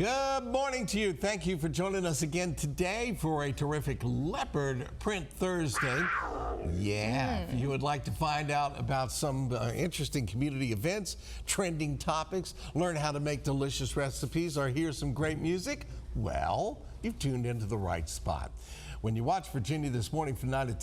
Good morning to you. Thank you for joining us again today for a terrific Leopard Print Thursday. Yeah, if you would like to find out about some interesting community events, trending topics, learn how to make delicious recipes, or hear some great music, well, you've tuned into the right spot. When you watch Virginia This Morning from 9 to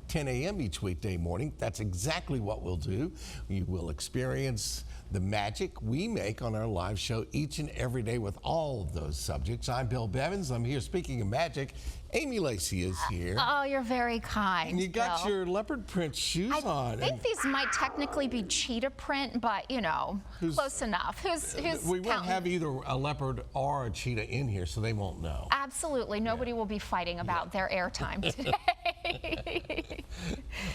10 a.m. each weekday morning, that's exactly what we'll do. You will experience the magic we make on our live show each and every day with all of those subjects. I'm Bill Bevins. I'm here speaking of magic. Amy Lacey is here. Oh, you're very kind, And you got Bill. your leopard print shoes on. I think these might technically be cheetah print, but you know, close enough. Who's we won't counting? have either a leopard or a cheetah in here, so they won't know. Absolutely. Nobody will be fighting about their airtime today.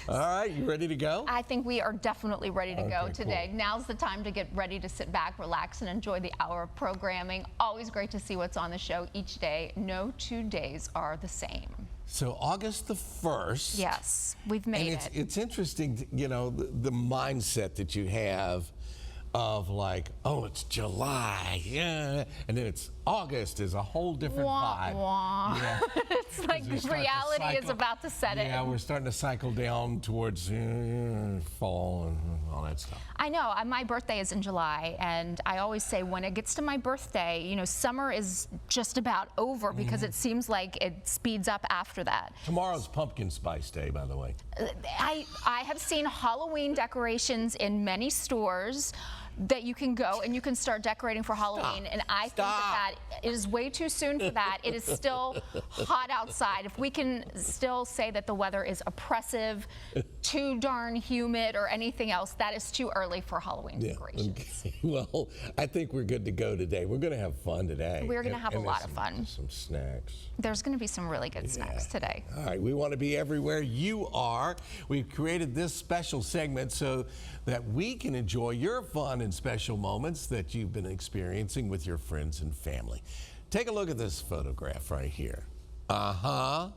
All right, you ready to go? I think we are definitely ready to go Okay, today. cool. Now's the time to get ready to sit back, relax, and enjoy the hour of programming. Always great to see what's on the show each day. No 2 days are the same. So August the 1st. Yes, we've made And it. it's interesting, you know, the mindset that you have of like, oh, it's July, yeah, and then it's August is a whole different vibe. Wah. Yeah. It's like We start to reality is cycle. about to set in. Yeah, we're starting to cycle down towards fall and all that stuff. I know. My birthday is in July, and I always say when it gets to my birthday, you know, summer is just about over because it seems like it speeds up after that. Tomorrow's Pumpkin Spice Day, by the way. I have seen Halloween decorations in many stores that you can go and you can start decorating for Halloween, and I think that it is way too soon for that. It is still hot outside. If we can still say that the weather is oppressive, too darn humid, or anything else, that is too early for Halloween decorations. Okay. Well, I think we're good to go today. We're going to have fun today. We're going to have a lot of fun. Some snacks. There's going to be some really good snacks today. All right, we want to be everywhere you are. We've created this special segment so that we can enjoy your fun and special moments that you've been experiencing with your friends and family. Take a look at this photograph right here. I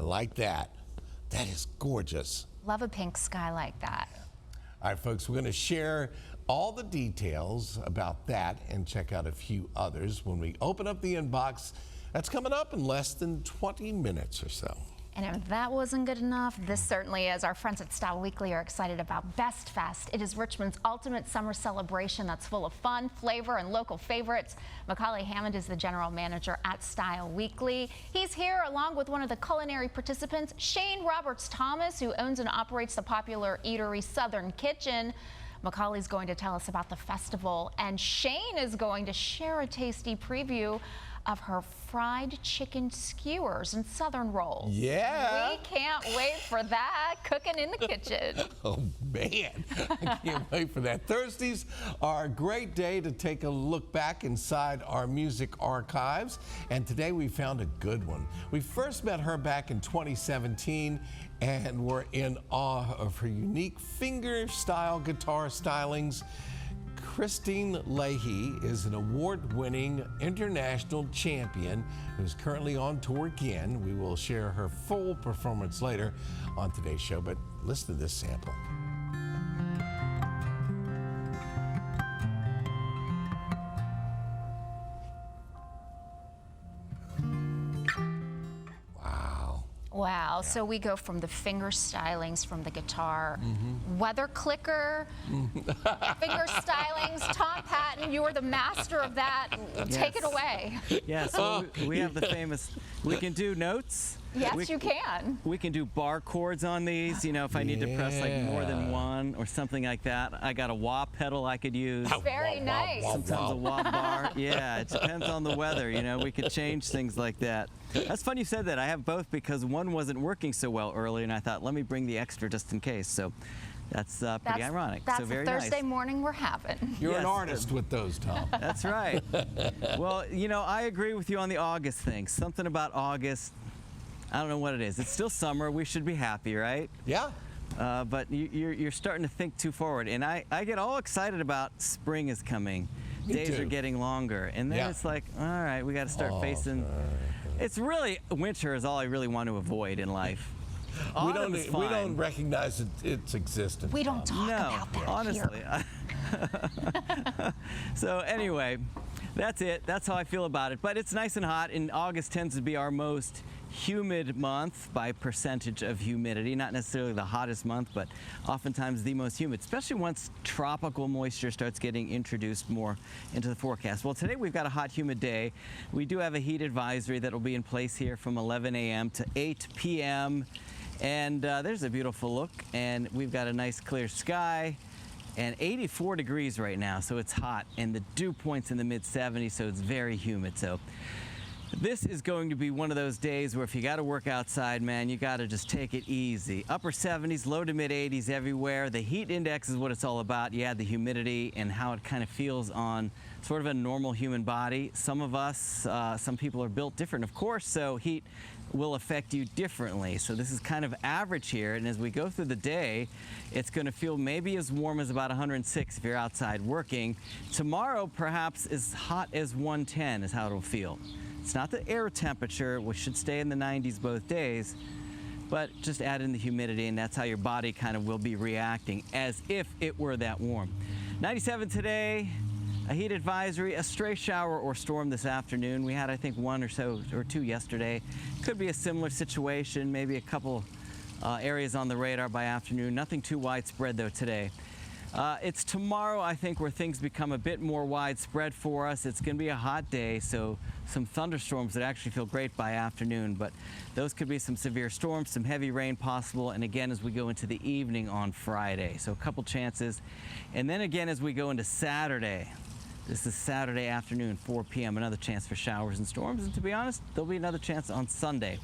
like that. That is gorgeous. Love a pink sky like that. All right, folks, we're going to share all the details about that and check out a few others when we open up the inbox. That's coming up in less than 20 minutes or so. And if that wasn't good enough, this certainly is. Our friends at Style Weekly are excited about Best Fest. It is Richmond's ultimate summer celebration that's full of fun, flavor, and local favorites. Macaulay Hammond is the general manager at Style Weekly. He's here along with one of the culinary participants, Shane Roberts-Thomas, who owns and operates the popular eatery Southern Kitchen. Macaulay's going to tell us about the festival, and Shane is going to share a tasty preview of her fried chicken skewers and southern rolls. Yeah. We can't wait for that, cooking in the kitchen. Oh, man, I can't wait for that. Thursdays are a great day to take a look back inside our music archives, and today we found a good one. We first met her back in 2017, and we're in awe of her unique finger-style guitar stylings. Christine Leahy is an award-winning international champion who's currently on tour again. We will share her full performance later on today's show, but listen to this sample. Wow, so we go from the finger stylings from the guitar, weather clicker, finger stylings. Tom Patton, you are the master of that. Take it away. Yeah, so we have the famous, we can do notes. Yes, you can. We can do bar chords on these, you know, if I need to press like more than one or something like that. I got a wah pedal I could use. Very nice. Sometimes a wah bar. Yeah, it depends on the weather, you know, we could change things like that. That's funny you said that. I have both because one wasn't working so well earlier, and I thought, let me bring the extra just in case. So that's pretty ironic. That's so very the Thursday nice. morning we're having. You're an Yes. artist with those, Tom. That's right. Well, you know, I agree with you on the August thing. Something about August, I don't know what it is. It's still summer. We should be happy, right? Yeah. But you're starting to think too forward. And I get all excited about spring is coming. Me Days too. are getting longer. And then it's like, all right, we got to start facing. It's really, winter is all I really want to avoid in life. We Autumn is don't fine. recognize its existence. We don't talk No, about that honestly. here. So anyway, That's it. That's how I feel about it. But it's nice and hot, and August tends to be our most humid month by percentage of humidity. Not necessarily the hottest month, but oftentimes the most humid, especially once tropical moisture starts getting introduced more into the forecast. Well, today we've got a hot, humid day. We do have a heat advisory that will be in place here from 11 a.m. to 8 p.m. And there's a beautiful look, and we've got a nice clear sky. And 84 degrees right now, so it's hot, and the dew point's in the mid-70s, so it's very humid. So this is going to be one of those days where if you got to work outside, man, you got to just take it easy. Upper 70s, low to mid 80s everywhere. The heat index is what it's all about. You add the humidity and how it kind of feels on sort of a normal human body. Some of us, some people are built different, of course, so heat will affect you differently. So this is kind of average here, and as we go through the day, it's going to feel maybe as warm as about 106 if you're outside working. Tomorrow, perhaps as hot as 110 is how it'll feel. It's not the air temperature, which should stay in the 90s both days, but just add in the humidity, and that's how your body kind of will be reacting as if it were that warm. 97 today. A heat advisory, a stray shower or storm this afternoon. We had, I think, one or so or two yesterday. Could be a similar situation, maybe a couple areas on the radar by afternoon. Nothing too widespread, though, today. It's tomorrow, I think, where things become a bit more widespread for us. It's going to be a hot day, so some thunderstorms that actually feel great by afternoon, but those could be some severe storms, some heavy rain possible, and again as we go into the evening on Friday. So a couple chances. And then again as we go into Saturday. This is Saturday afternoon, 4 p.m., another chance for showers and storms, and to be honest, there'll be another chance on Sunday.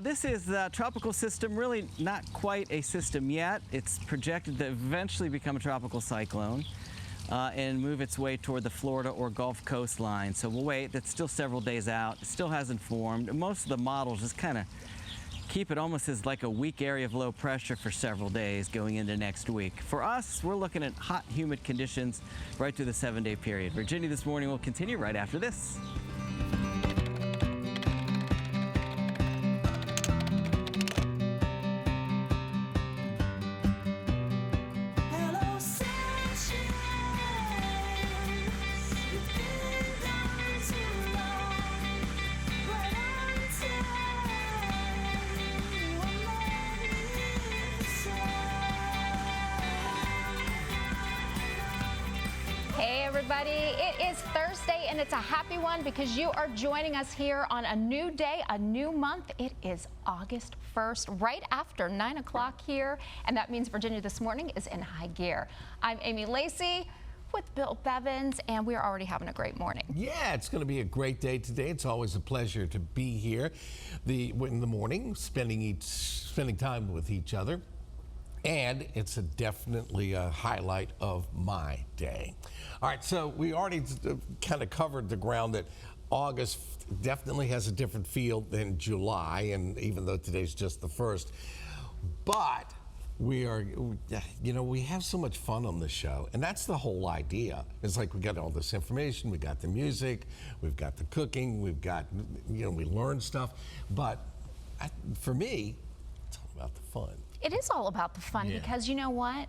This is the tropical system, really not quite a system yet. It's projected to eventually become a tropical cyclone and move its way toward the Florida or Gulf coastline. So we'll wait. That's still several days out. It still hasn't formed. Most of the models just kind of keep it almost as like a weak area of low pressure for several days going into next week. For us, we're looking at hot, humid conditions right through the 7-day period. Virginia This Morning will continue right after this. Hey everybody, it is Thursday and it's a happy one because you are joining us here on a new day, a new month. It is August 1st, right after 9 o'clock here, and that means Virginia This Morning is in high gear. I'm Amy Lacey with Bill Bevins, and we're already having a great morning. Yeah, it's going to be a great day today. It's always a pleasure to be here in the morning, spending time with each other. And it's definitely a highlight of my day. All right, so we already kind of covered the ground that August definitely has a different feel than July, and even though today's just the 1st. But we have so much fun on this show, and that's the whole idea. It's like we got all this information, we got the music, we've got the cooking, we've got, we learn stuff. But for me, it's all about the fun. It is all about the fun because you know what?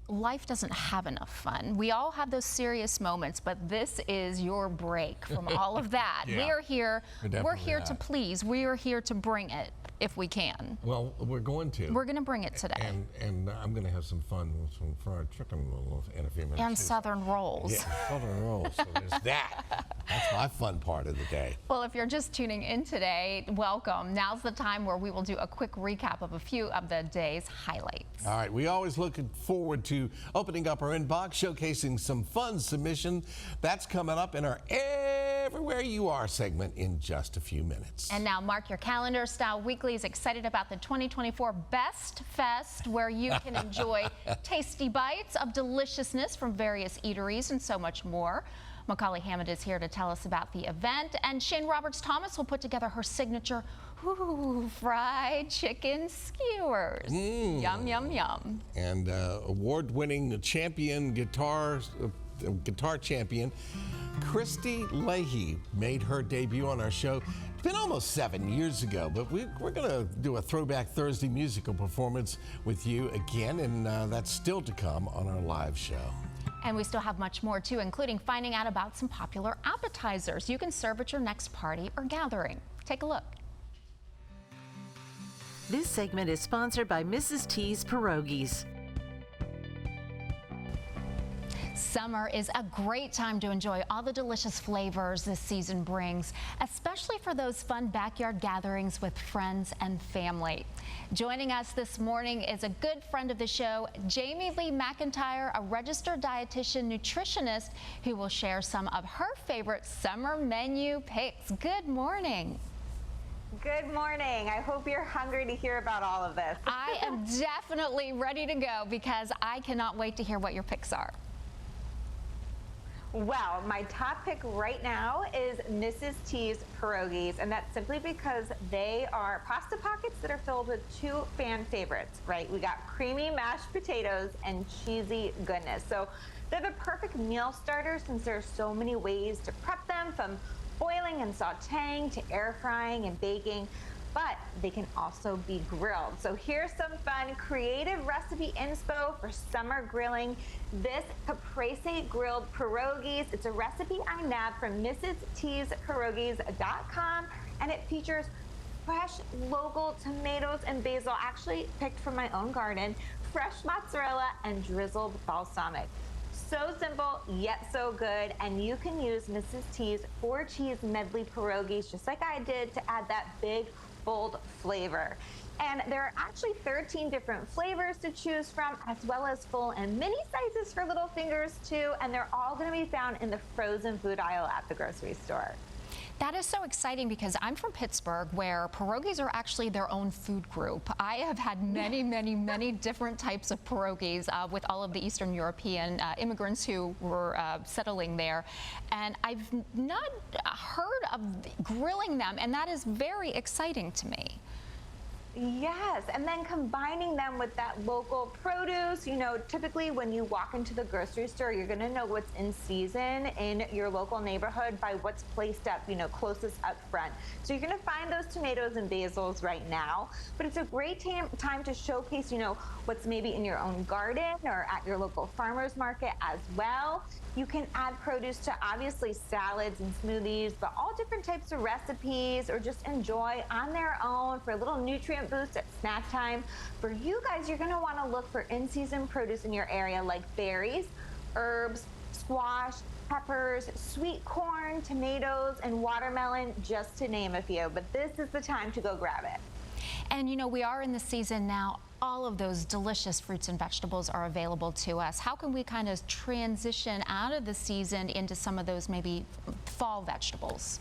Life doesn't have enough fun. We all have those serious moments, but this is your break from all of that. Yeah. We are here. We're here to not. please. We are here to bring it if we can. Well, we're going to. We're going to bring it today. And I'm going to have some fun with some fried chicken in a few minutes. And Southern rolls. Yeah, Southern rolls. So there's that. That's my fun part of the day. Well, if you're just tuning in today, welcome. Now's the time where we will do a quick recap of a few of the day's highlights. All right, we always looking forward to opening up our inbox, showcasing some fun submission. That's coming up in our Everywhere You Are segment in just a few minutes. And now mark your calendar. Style Weekly is excited about the 2024 Best Fest, where you can enjoy tasty bites of deliciousness from various eateries and so much more. Macaulay Hammond is here to tell us about the event, and Shane Roberts-Thomas will put together her signature fried chicken skewers. Yum, yum, yum. And award-winning champion guitar champion Christy Leahy made her debut on our show. It's been almost 7 years ago, but we're going to do a Throwback Thursday musical performance with you again, and that's still to come on our live show. And we still have much more too, including finding out about some popular appetizers you can serve at your next party or gathering. Take a look. This segment is sponsored by Mrs. T's Pierogies. Summer is a great time to enjoy all the delicious flavors this season brings, especially for those fun backyard gatherings with friends and family. Joining us this morning is a good friend of the show, Jamie Lee McIntyre, a registered dietitian nutritionist who will share some of her favorite summer menu picks. Good morning. Good morning. I hope you're hungry to hear about all of this. I am definitely ready to go because I cannot wait to hear what your picks are. Well, my top pick right now is Mrs. T's Pierogies, and that's simply because they are pasta pockets that are filled with two fan favorites, right? We got creamy mashed potatoes and cheesy goodness. So they're the perfect meal starter since there's so many ways to prep them, from boiling and sauteing to air frying and baking, but they can also be grilled. So here's some fun creative recipe inspo for summer grilling. This caprese grilled pierogies, it's a recipe I nabbed from mrstspierogies.com, and it features fresh local tomatoes and basil, actually picked from my own garden, fresh mozzarella, and drizzled balsamic. So simple, yet so good, and you can use Mrs. T's 4-cheese medley pierogies just like I did to add that big, bold flavor. And there are actually 13 different flavors to choose from, as well as full and mini sizes for little fingers too, and they're all going to be found in the frozen food aisle at the grocery store. That is so exciting because I'm from Pittsburgh, where pierogies are actually their own food group. I have had many different types of pierogies with all of the Eastern European immigrants who were settling there. And I've not heard of grilling them, and that is very exciting to me. Yes, and then combining them with that local produce. You know, typically when you walk into the grocery store, you're going to know what's in season in your local neighborhood by what's placed up, you know, closest up front. So you're going to find those tomatoes and basils right now, but it's a great time to showcase, you know, what's maybe in your own garden or at your local farmer's market as well. You can add produce to obviously salads and smoothies, but all different types of recipes, or just enjoy on their own for a little nutrient boost at snack time. For you guys, you're going to want to look for in-season produce in your area like berries, herbs, squash, peppers, sweet corn, tomatoes, and watermelon, just to name a few. But this is the time to go grab it. And you know, we are in the season now. All of those delicious fruits and vegetables are available to us. How can we kind of transition out of the season into some of those maybe fall vegetables?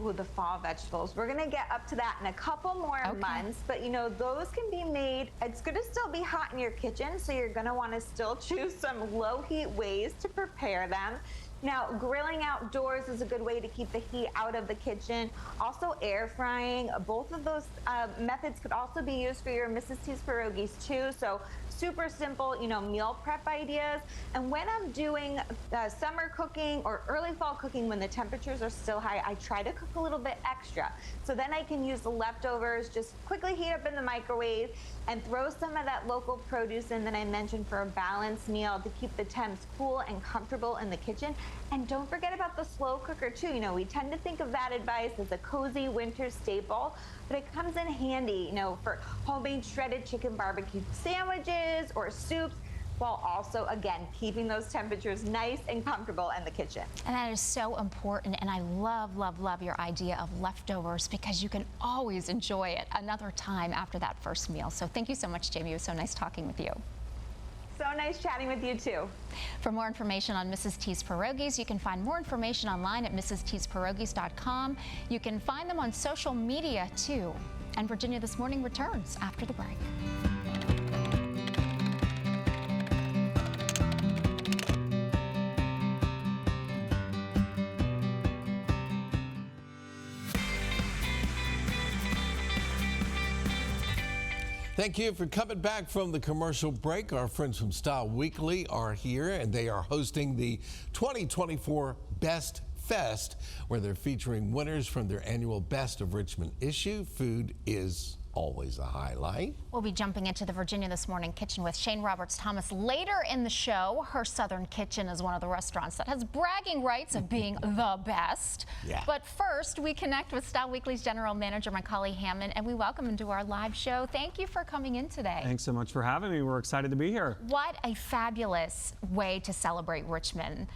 Ooh, the fall vegetables. We're gonna get up to that in a couple more months, but you know, those can be made, it's gonna still be hot in your kitchen, so you're gonna wanna still choose some low heat ways to prepare them. Now, grilling outdoors is a good way to keep the heat out of the kitchen. Also, air frying. Both of those methods could also be used for your Mrs. T's pierogies too. So super simple, you know, meal prep ideas. And when I'm doing summer cooking or early fall cooking when the temperatures are still high, I try to cook a little bit extra. So then I can use the leftovers, just quickly heat up in the microwave and throw some of that local produce in that I mentioned for a balanced meal to keep the temps cool and comfortable in the kitchen. And don't forget about the slow cooker too. You know, we tend to think of that advice as a cozy winter staple, but it comes in handy, you know, for homemade shredded chicken barbecue sandwiches or soups, while also, again, keeping those temperatures nice and comfortable in the kitchen. And that is so important, and I love your idea of leftovers because you can always enjoy it another time after that first meal. So thank you so much, Jamie. It was so nice talking with you. So nice chatting with you too. For more information on Mrs. T's Pierogies, you can find more information online at mrstspierogies.com. You can find them on social media too. And Virginia This Morning returns after the break. Thank you for coming back from the commercial break. Our friends from Style Weekly are here, and they are hosting the 2024 Best Fest, where they're featuring winners from their annual Best of Richmond issue. Food is always a highlight. We'll be jumping into the Virginia This Morning kitchen with Shane Roberts Thomas later in the show. Her Southern Kitchen is one of the restaurants that has bragging rights of being the best. Yeah. But first, we connect with Style Weekly's General Manager, Macaulay Hammond, and we welcome him to our live show. Thank you for coming in today. Thanks so much for having me. We're excited to be here. What a fabulous way to celebrate Richmond.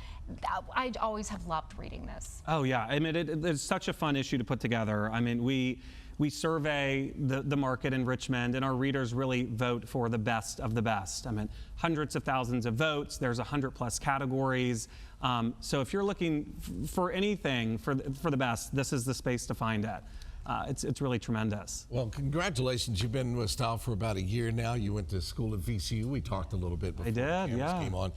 I always have loved reading this. Oh yeah, I mean it's such a fun issue to put together. I mean we survey the market in Richmond, and our readers really vote for the best of the best. I mean, hundreds of thousands of votes. There's 100+ categories. So if you're looking for anything for the best, this is the space to find it. It's really tremendous. Well, congratulations. You've been with Style for about a year now. You went to school at VCU. We talked a little bit before I did, the cameras yeah. came on.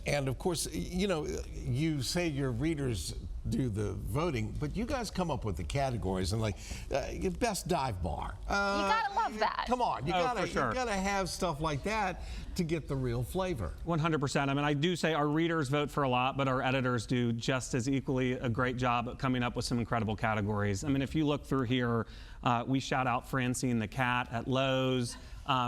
And of course, you know, you say your readers do the voting, but you guys come up with the categories and like your best dive bar. You gotta love that. Come on, you for sure. gotta have stuff like that to get the real flavor. 100%. I mean, I do say our readers vote for a lot, but our editors do just as equally a great job at coming up with some incredible categories. I mean, if you look through here, we shout out Francine the Cat at Lowe's.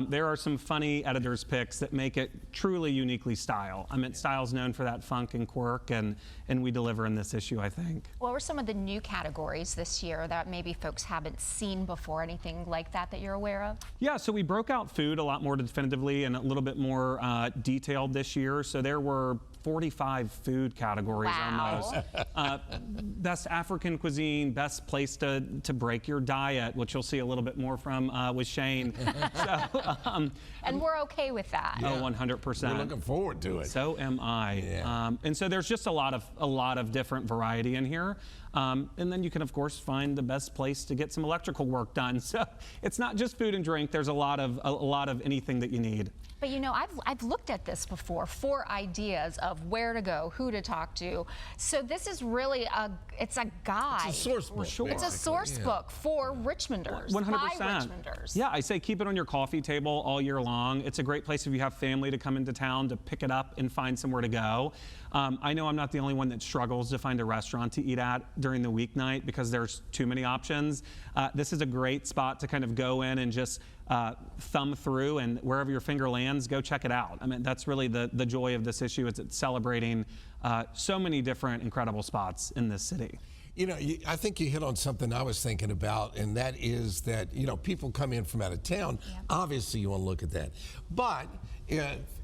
There are some funny editors' picks that make it truly uniquely Style. I mean, Style's known for that funk and quirk, and we deliver in this issue, I think. What were some of the new categories this year that maybe folks haven't seen before? Anything like that you're aware of? Yeah, so we broke out food a lot more definitively and a little bit more detailed this year. So there were 45 food categories Wow. almost. Best African cuisine, best place to break your diet, which you'll see a little bit more from with Shane. And we're okay with that. Oh, 100%. We're looking forward to it. So am I. Yeah. And so there's just a lot of different variety in here. And then you can, of course, find the best place to get some electrical work done. So it's not just food and drink. There's a lot of anything that you need. But you know, I've looked at this before for ideas of where to go, who to talk to. So this is really it's a guide. It's a source book. sure. It's a source book for Richmonders, 100%. by Richmonders. Yeah, I say keep it on your coffee table all year long. It's a great place if you have family to come into town to pick it up and find somewhere to go. I know I'm not the only one that struggles to find a restaurant to eat at during the weeknight because there's too many options. This is a great spot to kind of go in and just thumb through, and wherever your finger lands, go check it out. I mean, that's really the joy of this issue. It's celebrating so many different incredible spots in this city. You know, I think you hit on something I was thinking about, and that is that, you know, people come in from out of town. Yeah. Obviously, you want to look at that. But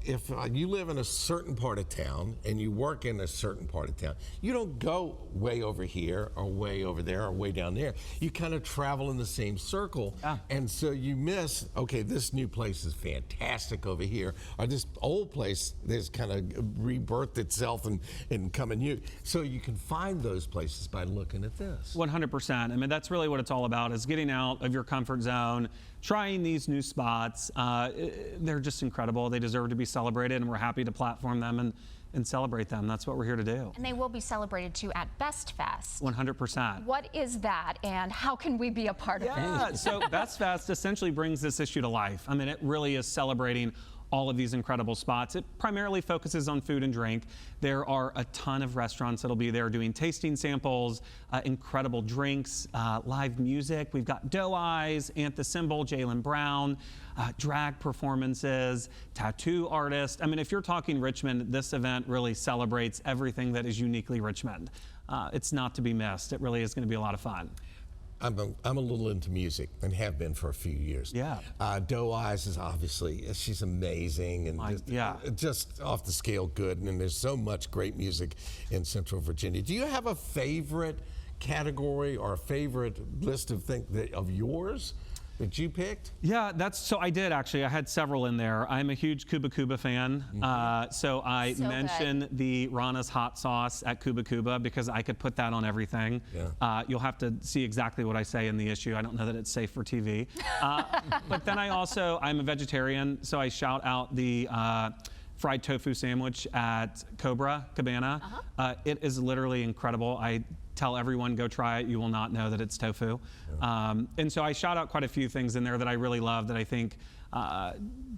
if you live in a certain part of town and you work in a certain part of town, you don't go way over here or way over there or way down there. You kind of travel in the same circle. Yeah. And so you miss, okay, this new place is fantastic over here, or this old place that's kind of rebirthed itself and come new. So you can find those places by looking at this. 100%. I mean, that's really what it's all about, is getting out of your comfort zone, trying these new spots. They're just incredible. They deserve to be celebrated, and we're happy to platform them and celebrate them. That's what we're here to do. And they will be celebrated too at Best Fest. 100%. What is that, and how can we be a part of it? Yeah, so Best Fest essentially brings this issue to life. I mean, it really is celebrating all of these incredible spots. It primarily focuses on food and drink. There are a ton of restaurants that'll be there doing tasting samples, incredible drinks, live music. We've got Doe Eyes, Anthe Symbol, Jaylen Brown, drag performances, tattoo artists. I mean, if you're talking Richmond, this event really celebrates everything that is uniquely Richmond. It's not to be missed. It really is going to be a lot of fun. I'm a little into music and have been for a few years. Yeah. Doe Eyes is obviously, she's amazing and just off the scale good. And there's so much great music in Central Virginia. Do you have a favorite category or a favorite list of things of yours that you picked? Yeah, so I did actually. I had several in there. I'm a huge Cuba Cuba fan. So I mentioned the Rana's hot sauce at Cuba Cuba because I could put that on everything. Yeah. You'll have to see exactly what I say in the issue. I don't know that it's safe for TV. But then I'm a vegetarian, so I shout out the fried tofu sandwich at Cobra Cabana. It is literally incredible. I tell everyone, go try it. You will not know that it's tofu. And so I shout out quite a few things in there that I really love that I think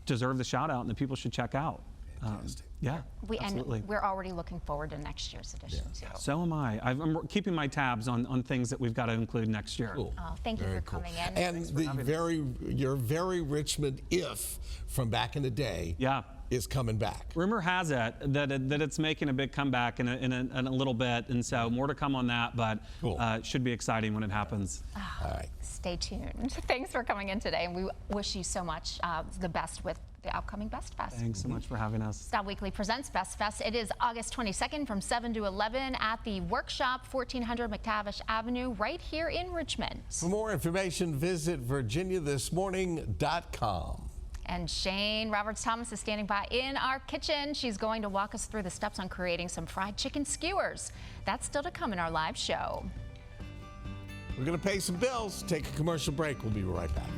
deserve the shout out and that people should check out. Fantastic. Yeah, absolutely. And we're already looking forward to next year's edition, too. So am I. I'm keeping my tabs on things that we've got to include next year. Cool. Oh, thank you for coming in. And your very Richmond if from back in the day is coming back. Rumor has it that it's making a big comeback in a little bit, and so more to come on that, but it should be exciting when it happens. All right. Stay tuned. Thanks for coming in today, and we wish you so much the best with the upcoming Best Fest. Thanks so much for having us. Style Weekly presents Best Fest. It is August 22nd from 7 to 11 at the Workshop, 1400 McTavish Avenue, right here in Richmond. For more information, visit virginiathismorning.com. And Shane Roberts-Thomas is standing by in our kitchen. She's going to walk us through the steps on creating some fried chicken skewers. That's still to come in our live show. We're going to pay some bills, take a commercial break. We'll be right back.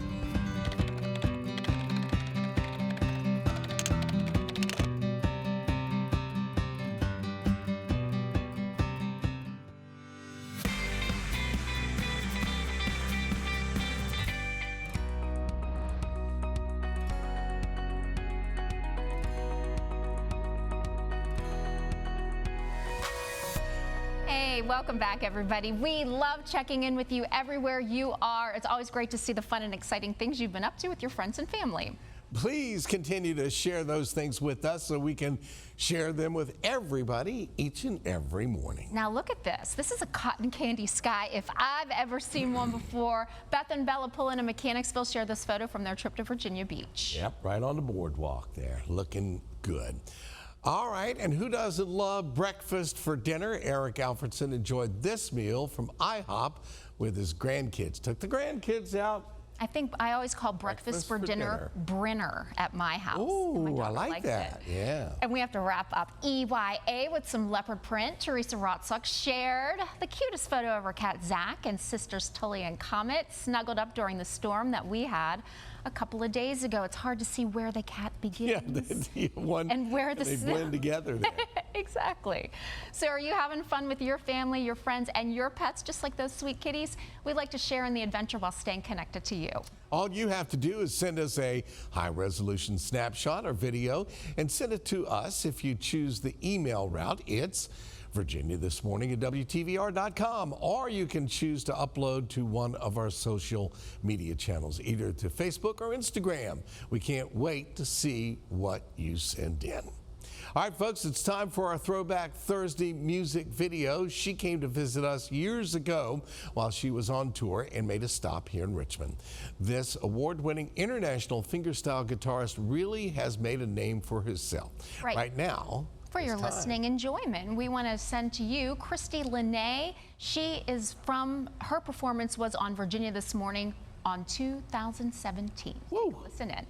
Hey, welcome back, everybody. We love checking in with you everywhere you are. It's always great to see the fun and exciting things you've been up to with your friends and family. Please continue to share those things with us so we can share them with everybody each and every morning. Now look at this. This is a cotton candy sky if I've ever seen one before. Beth and Bella Pullen in Mechanicsville shared this photo from their trip to Virginia Beach. Yep, right on the boardwalk there, looking good. All right, and who doesn't love breakfast for dinner? Eric Alfredson enjoyed this meal from IHOP with his grandkids. Took the grandkids out. I think I always call breakfast for dinner Brinner at my house. Ooh, I like that. Yeah. And we have to wrap up EYA with some leopard print. Teresa Rotsuck shared the cutest photo of her cat Zach and sisters Tully and Comet snuggled up during the storm that we had a couple of days ago. It's hard to see where the cat begins and where they blend together there. Exactly. So are you having fun with your family, your friends, and your pets, just like those sweet kitties? We'd like to share in the adventure while staying connected to you. All you have to do is send us a high-resolution snapshot or video and send it to us. If you choose the email route, it's virginiathismorning@wtvr.com, or you can choose to upload to one of our social media channels, either to Facebook or Instagram. We can't wait to see what you send in. All right, folks, it's time for our Throwback Thursday music video. She came to visit us years ago while she was on tour and made a stop here in Richmond. This award-winning international fingerstyle guitarist really has made a name for herself. Right now, for your listening enjoyment, we want to send to you Christy Linnae. Her performance was on Virginia This Morning on 2017. Woo. Listen in.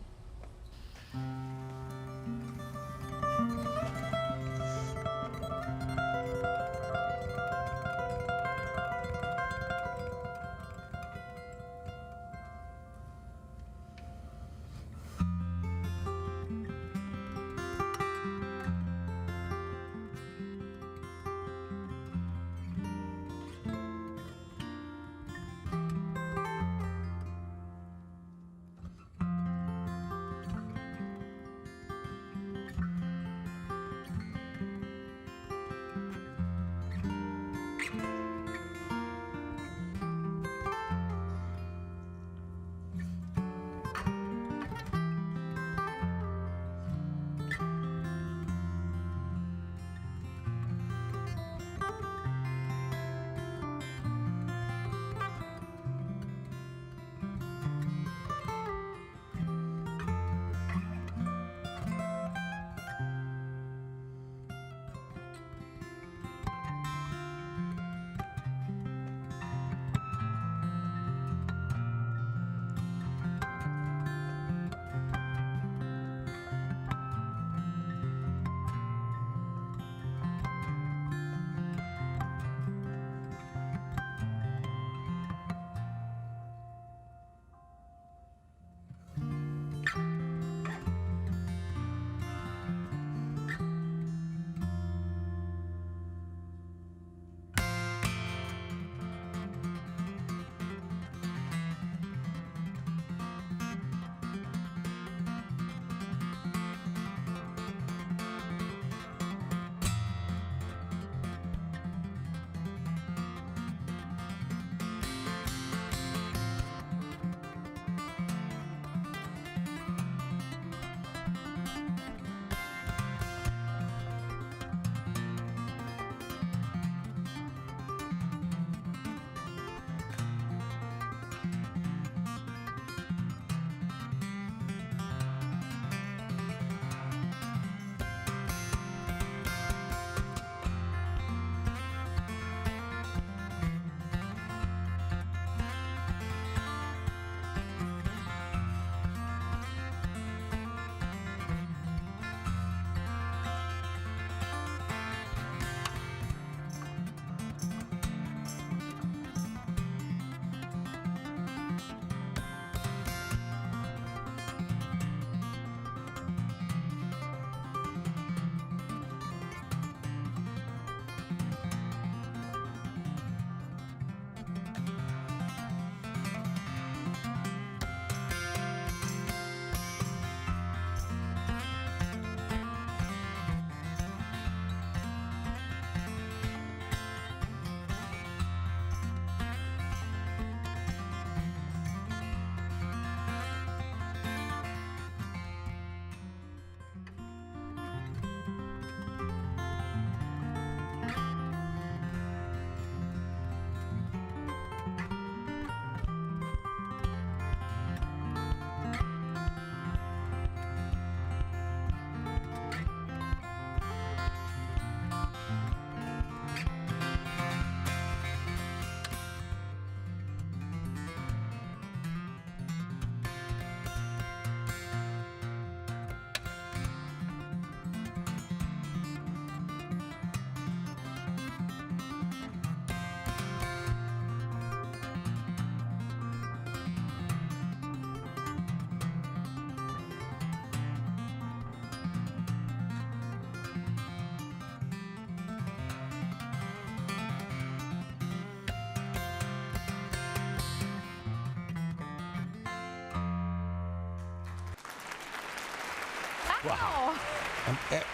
Wow.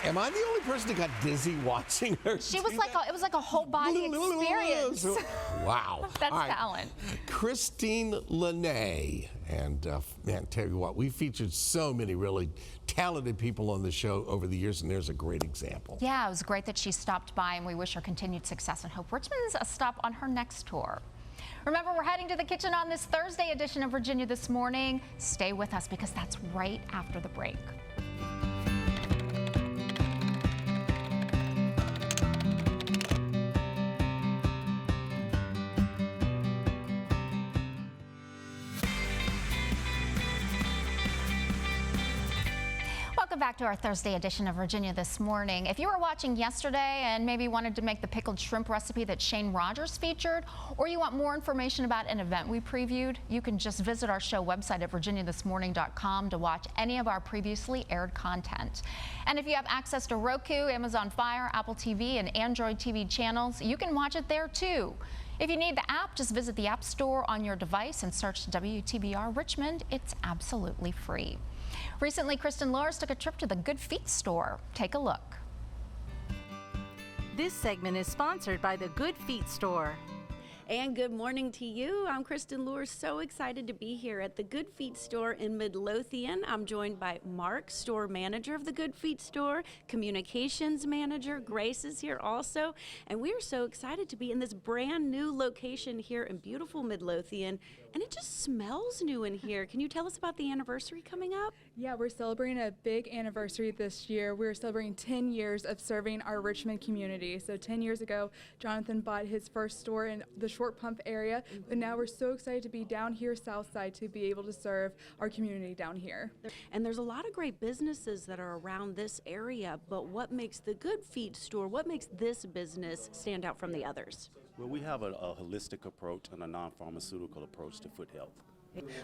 Am I the only person that got dizzy watching her? She was like, it was like a whole body experience. Wow. That's All right. talent. Christine Lene. And man, tell you what, we featured so many really talented people on the show over the years, and there's a great example. Yeah, it was great that she stopped by, and we wish her continued success and hope Richmond's a stop on her next tour. Remember, we're heading to the kitchen on this Thursday edition of Virginia This Morning. Stay with us because that's right after the break. Welcome back to our Thursday edition of Virginia This Morning. If you were watching yesterday and maybe wanted to make the pickled shrimp recipe that Shane Rogers featured, or you want more information about an event we previewed, you can just visit our show website at virginiathismorning.com to watch any of our previously aired content. And if you have access to Roku, Amazon Fire, Apple TV, and Android TV channels, you can watch it there too. If you need the app, just visit the App Store on your device and search WTBR Richmond. It's absolutely free. Recently, Kristen Lors took a trip to the Good Feet store. Take a look. This segment is sponsored by the Good Feet store. And good morning to you. I'm Kristen Lures, so excited to be here at the Good Feet store in Midlothian. I'm joined by Mark, store manager of the Good Feet store, communications manager. Grace is here also. And we are so excited to be in this brand new location here in beautiful Midlothian. And it just smells new in here. Can you tell us about the anniversary coming up? Yeah, we're celebrating a big anniversary this year. We're celebrating 10 years of serving our Richmond community. So 10 years ago, Jonathan bought his first store in the Short Pump area, but now we're so excited to be down here south side to be able to serve our community down here. And there's a lot of great businesses that are around this area, but what makes the Good Feet store, what makes this business stand out from the others? Well, we have a holistic approach and a non-pharmaceutical approach to foot health.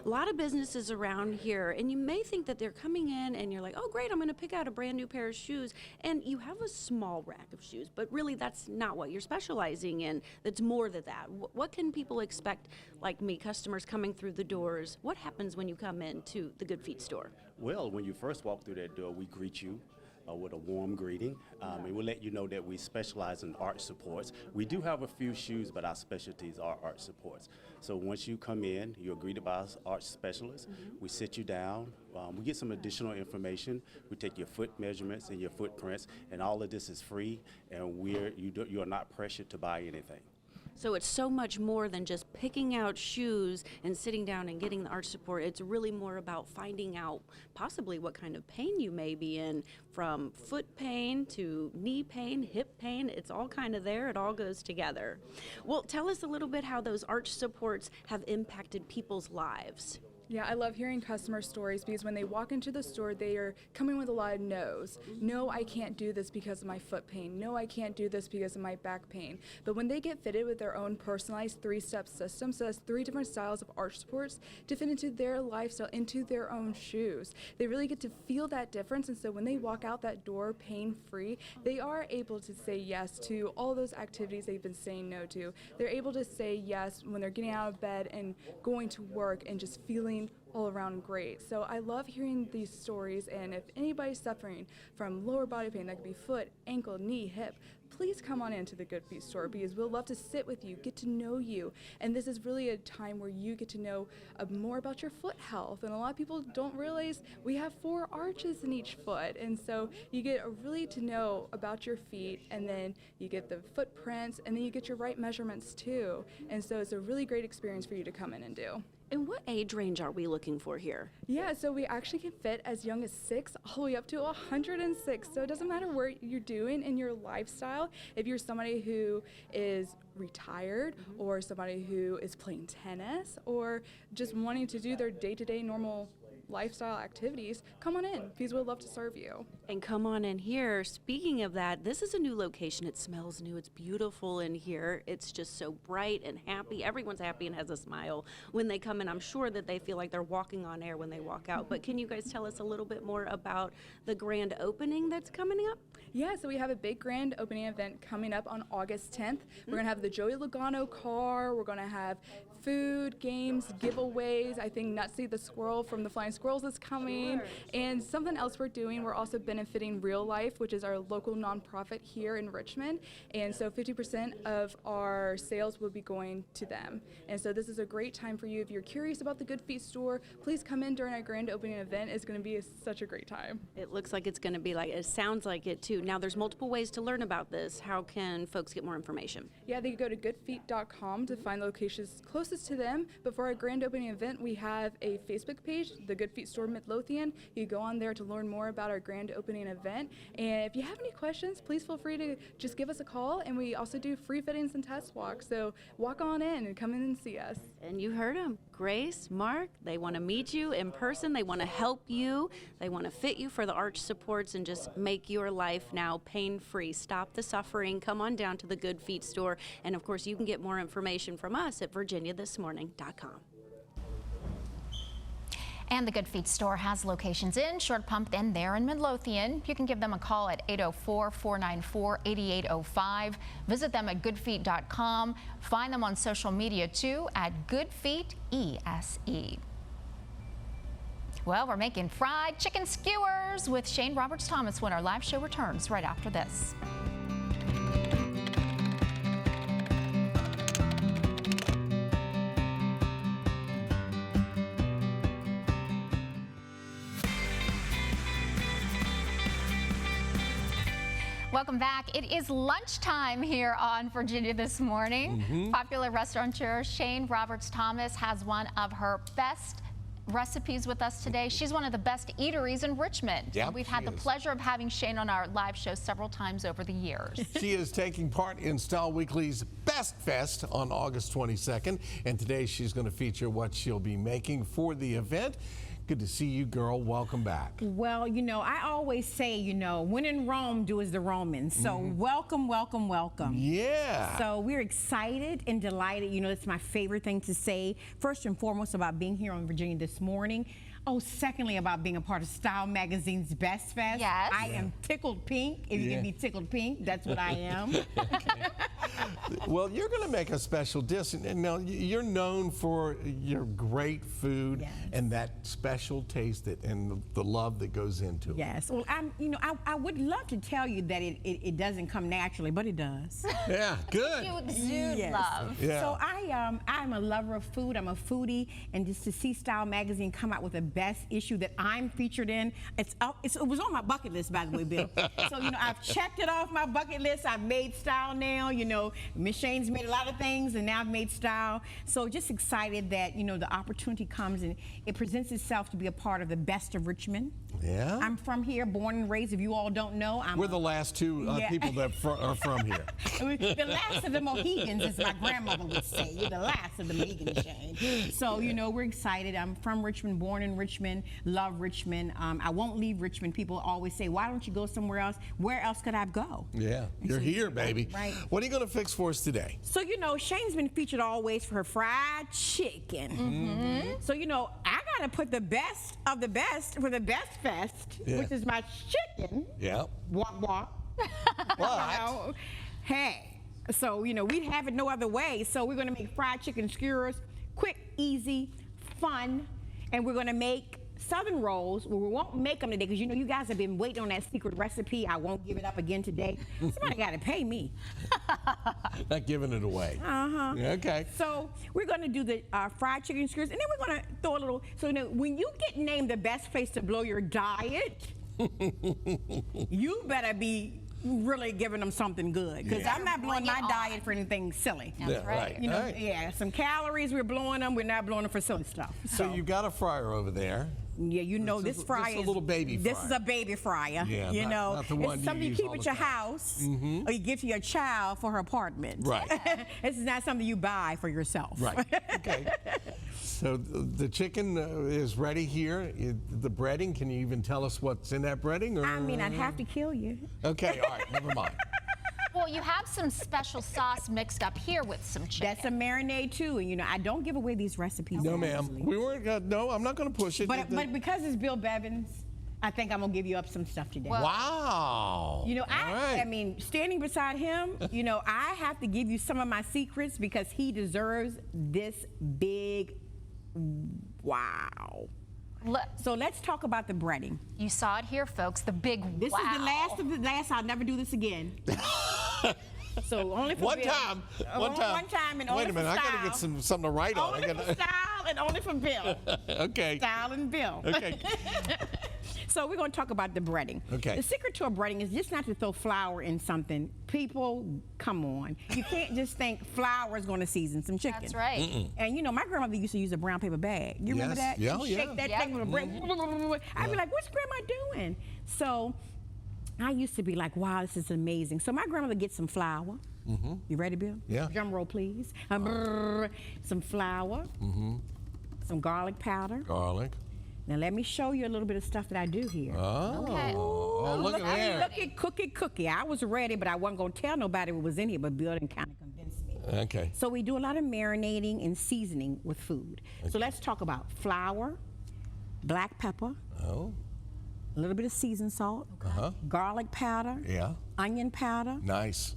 A lot of businesses around here, and you may think that they're coming in and you're like, oh great, I'm going to pick out a brand new pair of shoes, and you have a small rack of shoes, but really that's not what you're specializing in. That's more than that. What can people expect, like me, customers coming through the doors? What happens when you come into the Good Feet store? Well, when you first walk through that door, we greet you with a warm greeting, and we'll let you know that we specialize in arch supports. We do have a few shoes, but our specialties are arch supports. So once you come in, you're greeted by our arch specialist. We sit you down. We get some additional information. We take your foot measurements and your footprints, and all of this is free, and you are not pressured to buy anything. So it's so much more than just picking out shoes and sitting down and getting the arch support. It's really more about finding out possibly what kind of pain you may be in, from foot pain to knee pain, hip pain. It's all kind of there. It all goes together. Well, tell us a little bit how those arch supports have impacted people's lives. Yeah, I love hearing customer stories because when they walk into the store, they are coming with a lot of no's. No, I can't do this because of my foot pain. No, I can't do this because of my back pain. But when they get fitted with their own personalized 3-step system, so that's 3 different styles of arch supports to fit into their lifestyle, into their own shoes, they really get to feel that difference. And so when they walk out that door pain-free, they are able to say yes to all those activities they've been saying no to. They're able to say yes when they're getting out of bed and going to work and just feeling all around great. So I love hearing these stories, and if anybody's suffering from lower body pain, that could be foot, ankle, knee, hip, please come on into the Good Feet store because we'll love to sit with you, get to know you. And this is really a time where you get to know more about your foot health. And a lot of people don't realize we have 4 arches in each foot. And so you get really to know about your feet, and then you get the footprints, and then you get your right measurements too. And so it's a really great experience for you to come in and do. And what age range are we looking for here? Yeah, so we actually can fit as young as 6 all the way up to 106. So it doesn't matter what you're doing in your lifestyle. If you're somebody who is retired, or somebody who is playing tennis, or just wanting to do their day-to-day normal lifestyle activities, come on in because we'd love to serve you. And come on in here. Speaking of that, this is a new location. It smells new. It's beautiful in here. It's just so bright and happy. Everyone's happy and has a smile when they come in. I'm sure that they feel like they're walking on air when they walk out. But can you guys tell us a little bit more about the grand opening that's coming up? Yeah, so we have a big grand opening event coming up on August 10th. We're going to have the Joey Logano car. We're going to have food, games, giveaways. I think Nutsy the squirrel from the Flying Squirrels is coming. And something else we're doing, we're also benefiting Real Life, which is our local nonprofit here in Richmond. And so 50% of our sales will be going to them. And so this is a great time for you. If you're curious about the Good Feet store, please come in during our grand opening event. It's going to be such a great time. It looks like it's going to be like, it sounds like it too. Now there's multiple ways to learn about this. How can folks get more information? Yeah, they can go to goodfeet.com to find locations closest to them. But for our grand opening event, we have a Facebook page, the Good Feet Store Midlothian. You can go on there to learn more about our grand opening event. And if you have any questions, please feel free to just give us a call. And we also do free fittings and test walks. So walk on in and come in and see us. And you heard them. Grace, Mark, they want to meet you in person. They want to help you. They want to fit you for the arch supports and just make your life now pain-free. Stop the suffering. Come on down to the Good Feet store. And of course, you can get more information from us at virginiathismorning.com. And the Good Feet store has locations in Short Pump and there in Midlothian. You can give them a call at 804-494-8805. Visit them at goodfeet.com. Find them on social media too at GoodFeetESE. Well, we're making fried chicken skewers with Shane Roberts-Thomas when our live show returns right after this. Welcome back. It is lunchtime here on Virginia This Morning. Popular restaurateur Shane Roberts-Thomas has one of her best recipes with us today. She's one of the best eateries in Richmond. Yep, We've had the pleasure of having Shane on our live show several times over the years. She is taking part in Style Weekly's Best Fest on August 22nd, and today she's going to feature what she'll be making for the event. Good to see you, girl. Welcome back. Well, you know, I always say, you know, when in Rome, do as the Romans. So welcome, welcome, welcome. Yeah. So we're excited and delighted. You know, it's my favorite thing to say, first and foremost, about being here on Virginia This Morning. Oh, secondly, about being a part of Style Magazine's Best Fest. Yes. I am tickled pink. If you can be tickled pink, that's what I am. Well, you're going to make a special dish. And now you're known for your great food and that special taste and the love that goes into it. Yes. Well, I would love to tell you that it doesn't come naturally, but it does. Yeah, good. You exude love. Yeah. So I'm a lover of food. I'm a foodie, and just to see Style Magazine come out with a best issue that I'm featured in, it was on my bucket list, by the way, Bill. So, you know, I've checked it off my bucket list. I've made Style now. You know, Miss Shane's made a lot of things, and now I've made Style. So just excited that, you know, the opportunity comes and it presents itself to be a part of the best of Richmond. Yeah. I'm from here, born and raised. If you all don't know, we're the last two people that are from here. The last of the Mohegans, as my grandmother would say. You're the last of the Mohegans, Shane. So, you know, we're excited. I'm from Richmond, born in Richmond, love Richmond. I won't leave Richmond. People always say, why don't you go somewhere else? Where else could I go? Yeah, you're here, baby. Right. What are you going to fix for us today? So, you know, Shane's been featured always for her fried chicken. So, you know, I got to put the best of the best for the Best Fest, which is my chicken. Yeah. Walk, walk. What? Hey, so, you know, we'd have it no other way. So we're going to make fried chicken skewers, quick, easy, fun, and we're going to make Southern rolls. Well, we won't make them today because, you know, you guys have been waiting on that secret recipe. I won't give it up again today. Somebody got to pay me. Not giving it away. Okay. So we're going to do the fried chicken skewers, and then we're going to throw a little. So, you know, when you get named the best place to blow your diet, you better be really giving them something good, because I'm not blowing my diet for anything silly. That's right. You know, some calories, we're blowing them. We're not blowing them for silly stuff. So you got a fryer over there. Yeah, you know, this fryer is a little baby fryer. This is a baby fryer. Yeah, you know, not the one it's something you use keep all at the your time. house, or you give to your child for her apartment. Right. This is not something you buy for yourself. Right. Okay. So the chicken is ready here. The breading, can you even tell us what's in that breading? Or? I mean, I'd have to kill you. Okay, all right, never mind. Well, you have some special sauce mixed up here with some chicken. That's a marinade too, and you know, I don't give away these recipes. No, ma'am. We weren't. No, I'm not going to push it. But because it's Bill Bevins, I think I'm gonna give you up some stuff today. Wow. You know, All I mean, standing beside him, you know, I have to give you some of my secrets because he deserves this big wow. So let's talk about the breading. You saw it here, folks. The big This wow. is the last of the last. I'll never do this again. So only for One Bill. time. One time and only Wait a minute, for I gotta style. get something to write on. Only for style and only for Bill. Okay. Style and Bill. Okay. So we're going to talk about the breading. Okay. The secret to a breading is just not to throw flour in something. People, come on. You can't just think flour is going to season some chicken. That's right. And you know, my grandmother used to use a brown paper bag. You remember Yes. that? Yeah, She'd shake yeah. that Yep. thing with a bread. I'd be like, what's grandma doing? So I used to be like, wow, this is amazing. So my grandmother gets some flour. You ready, Bill? Yeah. Drum roll, please. Some flour. Some garlic powder. Garlic. Now let me show you a little bit of stuff that I do here. Okay. Oh, look at that. Look at cookie. I was ready, but I wasn't gonna tell nobody what was in here, but Bill didn't kind of convince me. Okay. So we do a lot of marinating and seasoning with food. So let's talk about flour, black pepper, Oh. a little bit of seasoned salt, garlic powder, Yeah. onion powder. Nice.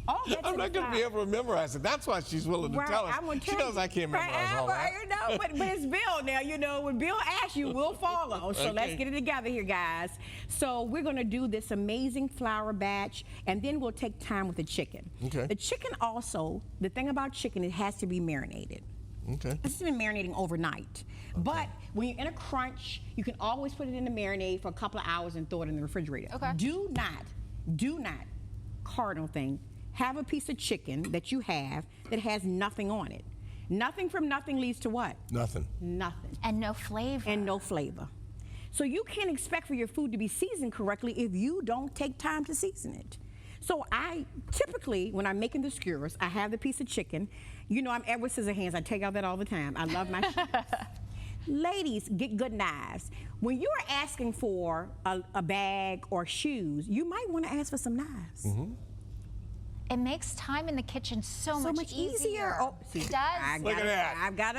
All that's I'm in not the going to be flour. able to memorize it. That's why she's willing to Right, tell us. I'm gonna She tell knows you. I can't memorize all that. You know, but it's Bill now. You know, when Bill asks you, we'll follow. So let's Okay. get it together here, guys. So we're gonna do this amazing flour batch, and then we'll take time with the chicken. Okay. The chicken also, the thing about chicken, it has to be marinated. Okay. This has been marinating overnight. But when you're in a crunch, you can always put it in the marinade for a couple of hours and throw it in the refrigerator. Okay. Do not, cardinal thing, have a piece of chicken that you have that has nothing on it. Nothing from nothing leads to what? Nothing. Nothing. And no flavor. And no flavor. So you can't expect for your food to be seasoned correctly if you don't take time to season it. So I typically, when I'm making the skewers, I have the piece of chicken. You know, I'm Edward Scissorhands. I take out that all the time. I love my Ladies, get good knives. When you're asking for a bag or shoes, you might want to ask for some knives. It makes time in the kitchen so much easier. Oh, see, It does. Look at that. I've got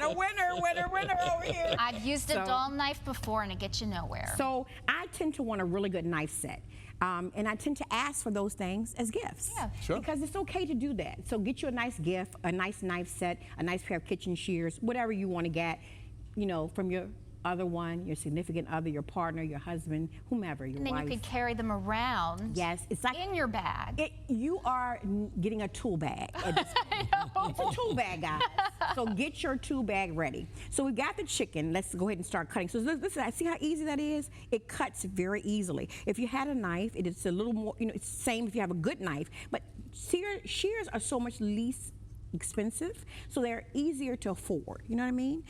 a winner over here. I've used a So- dull knife before and it gets you nowhere. So I tend to want a really good knife set. And I tend to ask for those things as gifts. Yeah. Sure. Because it's okay to do that. So get you a nice gift, a nice knife set, a nice pair of kitchen shears, whatever you want to get, you know, from your other one, your significant other, your partner, your husband, whomever, your and then wife. you could carry them around Yes, it's like in your bag. you are getting a tool bag. It's a tool bag, guys. So get your tool bag ready. So we got the chicken. Let's go ahead and start cutting. So listen, see how easy that is? It cuts very easily. If you had a knife, it's a little more, you know, it's the same if you have a good knife, but shears are so much least expensive, so they're easier to afford. You know what I mean?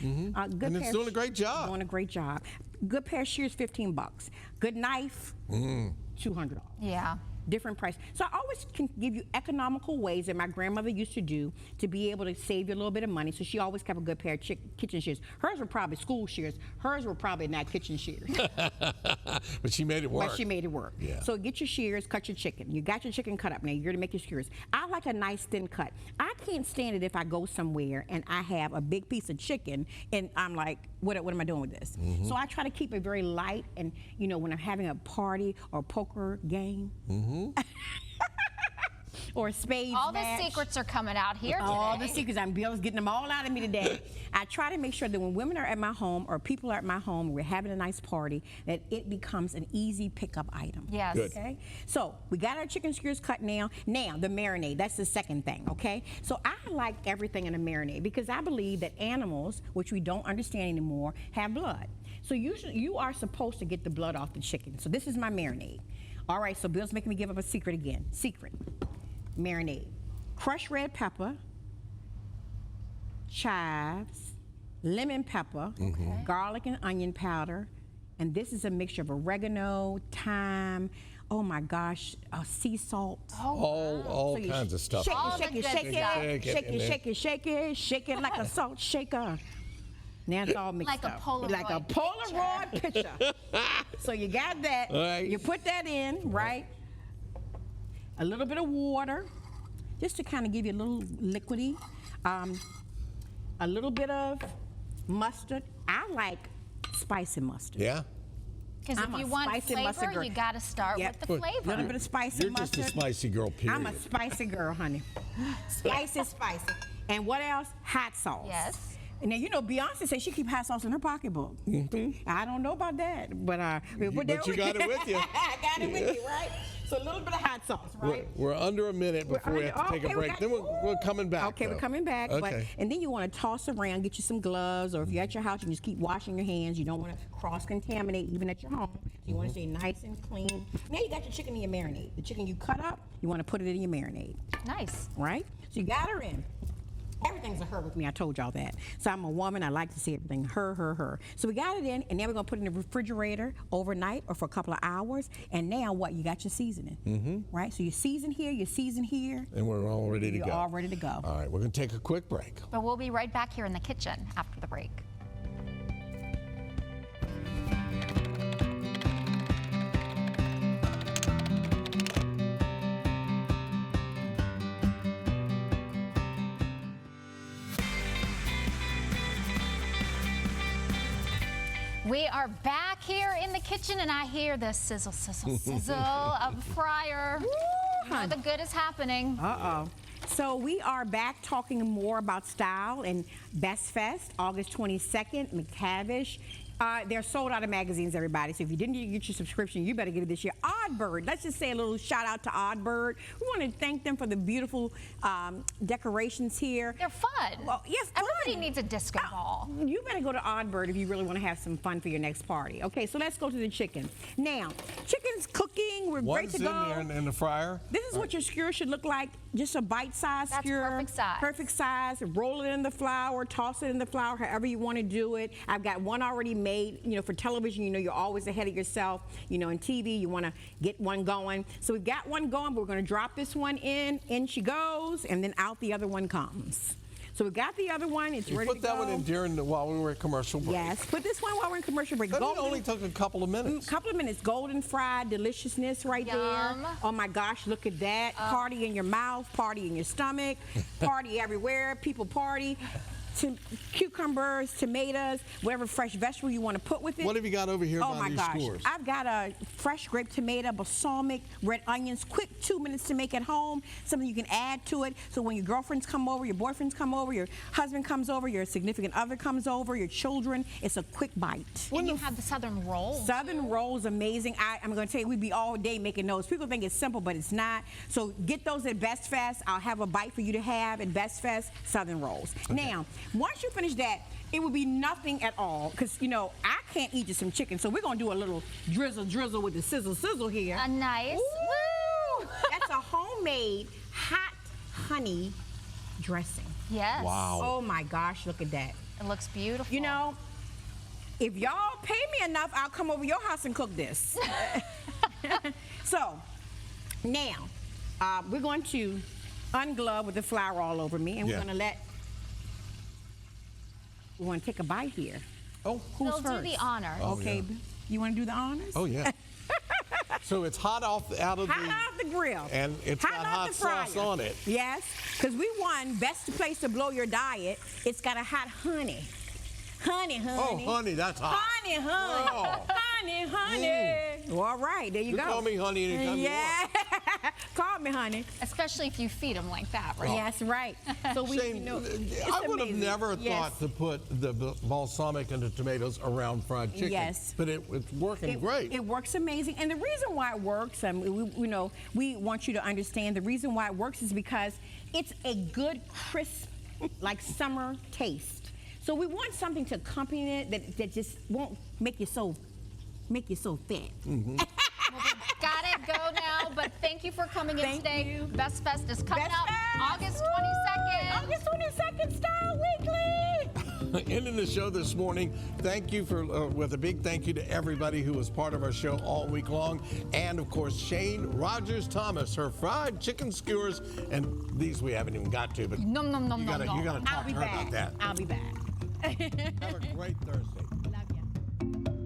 Good And it's pair doing a of great job. Doing a great job. Good pair of shears, $15. Good knife, $200. Yeah. Different price. So I always can give you economical ways that my grandmother used to do to be able to save you a little bit of money. So she always kept a good pair of kitchen shears. Hers were probably school shears. Hers were probably not kitchen shears. But she made it work. But she made it work. Yeah. So get your shears, cut your chicken. You got your chicken cut up. Now you're gonna make your skewers. I like a nice thin cut. I can't stand it if I go somewhere and I have a big piece of chicken and I'm like, what am I doing with this? So I try to keep it very light, and you know, when I'm having a party or a poker game or a spades All match. the secrets are coming out here All the today. secrets. Bill's getting them all out of me today. I try to make sure that when women are at my home or people are at my home, we're having a nice party, that it becomes an easy pickup item. Yes. Good. Okay. So we got our chicken skewers cut now. Now the marinade. That's the second thing. Okay. So I like everything in a marinade because I believe that animals, which we don't understand anymore, have blood. So you are supposed to get the blood off the chicken. So this is my marinade. All right. So Bill's making me give up a secret again. Secret. Marinade. Crushed red pepper, chives, lemon pepper, garlic and onion powder, and this is a mixture of oregano, thyme, oh my gosh, sea salt. All So you kinds of stuff. Shake All it, shake the it, good shake it, stuff. shake it, shake it, shake it, shake it like a salt shaker. Now it's all mixed Like a up. Polaroid Like a Polaroid picture. So you got that. All right. You put that in, right? A little bit of water, just to kind of give you a little liquidy. A little bit of mustard I like spicy mustard. Yeah? Because if I'm a you want spicy mustard flavor, girl. you got to start Yep. with the flavor. A little bit of spicy You're mustard. just a spicy girl, period. I'm a spicy girl, honey. Spicy. And what else? Hot sauce. Yes. And now, you know, Beyonce says she keep hot sauce in her pocketbook. I don't know about that, but But you got it with you. I got it with you, right? So a little bit of hot sauce, right? We're under a minute before we have to take a break. Then we're coming back. Okay, though. we're coming back. Okay. And then you want to toss around, get you some gloves, or if you're at your house, you just keep washing your hands. You don't want to cross-contaminate even at your home. So you want to stay nice and clean. Now you got your chicken in your marinade. The chicken you cut up, you want to put it in your marinade. Nice. Right? So you got her in. Everything's a her with me, I told y'all that. So I'm a woman, I like to see everything her. So we got it in, and now we're gonna put it in the refrigerator overnight or for a couple of hours. And now what? You got your seasoning, right? So you season here, And we're all ready to go. You're all ready to go. All right, we're going to take a quick break. But we'll be right back here in the kitchen after the break. We are back here in the kitchen, and I hear the sizzle, sizzle, sizzle of the fryer. You know the good is happening. So we are back talking more about style and Best Fest, August 22nd, McTavish. They're sold out of magazines, everybody. So if you didn't get your subscription, you better get it this year. Oddbird, let's just say a little shout out to Oddbird. We want to thank them for the beautiful decorations here. They're fun. Well, yes, fun. Everybody needs a disco ball. You better go to Oddbird if you really want to have some fun for your next party. Okay, so let's go to the chicken. Now, chicken's cooking. We're great One's to in go. there in the fryer. This is what your skewer should look like, just a bite-sized That's skewer. perfect size. Perfect size. Roll it in the flour, toss it in the flour, however you want to do it. I've got one already made. You know, for television, you know, you're always ahead of yourself. You know, in TV, you want to get one going. So we've got one going, but we're going to drop this one in she goes, and then out the other one comes. So we got the other one. It's ready to go. Put that one in while we were at commercial break. Yes, put this one while we're in commercial break. But it only took a couple of minutes. Golden fried deliciousness right Yum. there. Oh my gosh, look at that. Party in your mouth, party in your stomach, party everywhere. People party. Cucumbers, tomatoes, whatever fresh vegetable you want to put with it. What have you got over here Oh by my these gosh. skewers? I've got a fresh grape tomato, balsamic, red onions, quick 2 minutes to make at home, something you can add to it. So when your girlfriends come over, your boyfriends come over, your husband comes over, your significant other comes over, your children, it's a quick bite. And you have the Southern roll. Southern rolls, amazing. I'm going to tell you, we'd be all day making those. People think it's simple, but it's not. So get those at Best Fest. I'll have a bite for you to have at Best Fest, Southern rolls. Now, once you finish that, it would be nothing at all, because, you know, I can't eat just some chicken, so we're going to do a little drizzle with the sizzle here. Nice. Woo! That's a homemade hot honey dressing. Yes. Wow. Oh, my gosh, look at that. It looks beautiful. You know, if y'all pay me enough, I'll come over your house and cook this. So, now, we're going to unglove with the flour all over me, and we're going to we want to take a bite here. Oh, who's We'll first? do the honor. Okay, yeah. You want to do the honors? Oh, yeah. So it's hot out of Hot off the grill. And it's Hot got off hot the fryer. sauce on it. Yes, because we won best place to blow your diet. It's got a hot honey. Honey. Oh, honey, that's hot. Honey. Oh. Honey. All right, there you go. Call me honey anytime you want. Yeah. Call me honey. Especially if you feed them like that, right? Yes, right. So we, Shane, you know, I would have never thought to put the balsamic and the tomatoes around fried chicken. Yes. But it's working great. It works amazing. And the reason why it works, we want you to understand the reason why it works is because it's a good, crisp, like summer taste. So we want something to accompany it that just won't make you so fat. Mm-hmm. Gotta go now, but thank you for coming in Thank today. you. Best Fest is coming Best up Fest. August 22nd. August 22nd, Style Weekly. Ending the show this morning, thank you with a big thank you to everybody who was part of our show all week long. And of course, Shane Rogers Thomas, her fried chicken skewers, and these we haven't even got to, but Nom, nom, nom, you nom, gotta nom. talk to her about that. I'll be back. Have a great Thursday.